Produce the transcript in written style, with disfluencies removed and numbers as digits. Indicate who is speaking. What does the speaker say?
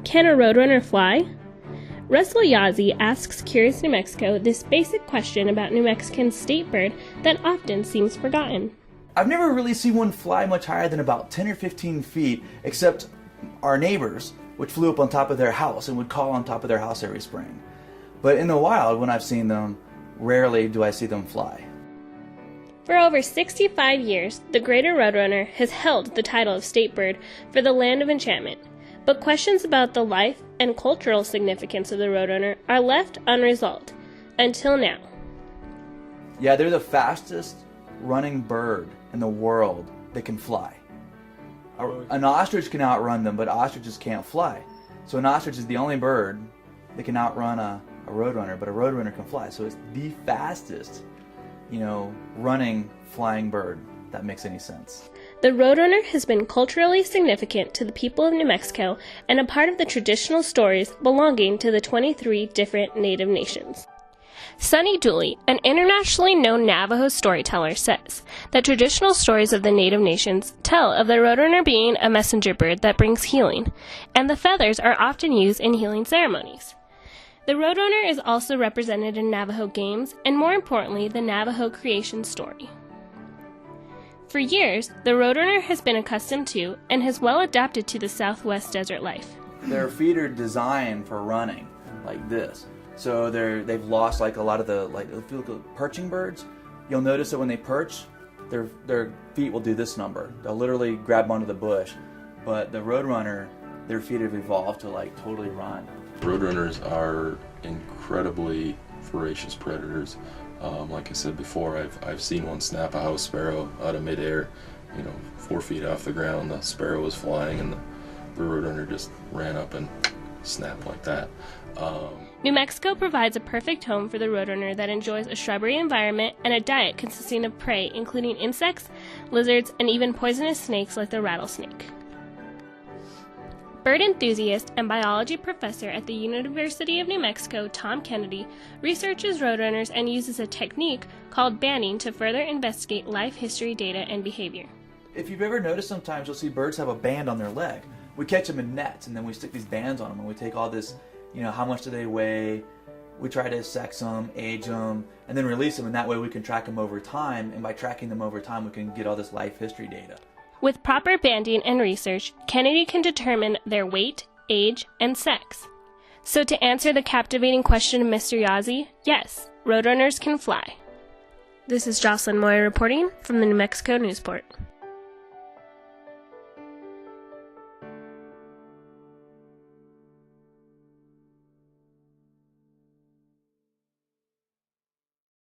Speaker 1: Can a roadrunner fly? Russell Yazzie asks Curious New Mexico this basic question about New Mexico's state bird that often seems forgotten.
Speaker 2: I've never really seen one fly much higher than about 10 or 15 feet, except our neighbors, which flew up on top of their house and would call on top of their house every spring. But in the wild, when I've seen them, rarely do I see them fly.
Speaker 1: For over 65 years, the greater roadrunner has held the title of state bird for the Land of Enchantment, but questions about the life and cultural significance of the roadrunner are left unresolved, until now.
Speaker 2: Yeah, they're the fastest running bird in the world that can fly. An ostrich can outrun them, but ostriches can't fly. So an ostrich is the only bird that can outrun a roadrunner, but a roadrunner can fly. So it's the fastest, running flying bird. If that makes any sense.
Speaker 1: The roadrunner has been culturally significant to the people of New Mexico and a part of the traditional stories belonging to the 23 different native nations. Sonny Dooley, an internationally known Navajo storyteller, says that traditional stories of the native nations tell of the roadrunner being a messenger bird that brings healing, and the feathers are often used in healing ceremonies. The roadrunner is also represented in Navajo games and, more importantly, the Navajo creation story. For years, the roadrunner has been accustomed to and has well adapted to the Southwest desert life.
Speaker 2: Their feet are designed for running like this. So they've lost like a lot of the, if you look at perching birds, you'll notice that when they perch, their feet will do this number. They'll literally grab onto the bush. But the roadrunner, their feet have evolved to totally run.
Speaker 3: Roadrunners are incredibly voracious predators. Like I said before, I've seen one snap a house sparrow out of midair, 4 feet off the ground. The sparrow was flying and the roadrunner just ran up and snapped like that.
Speaker 1: New Mexico provides a perfect home for the roadrunner that enjoys a shrubbery environment and a diet consisting of prey, including insects, lizards, and even poisonous snakes like the rattlesnake. Bird enthusiast and biology professor at the University of New Mexico, Tom Kennedy, researches roadrunners and uses a technique called banding to further investigate life history data and behavior.
Speaker 2: If you've ever noticed, sometimes you'll see birds have a band on their leg. We catch them in nets, and then we stick these bands on them, and we take all this, how much do they weigh, we try to sex them, age them, and then release them, and that way we can track them over time, and by tracking them over time, we can get all this life history data.
Speaker 1: With proper banding and research, Kennedy can determine their weight, age, and sex. So to answer the captivating question of Mr. Yazzie, yes, roadrunners can fly. This is Jocelyn Moyer reporting from the New Mexico Newsport.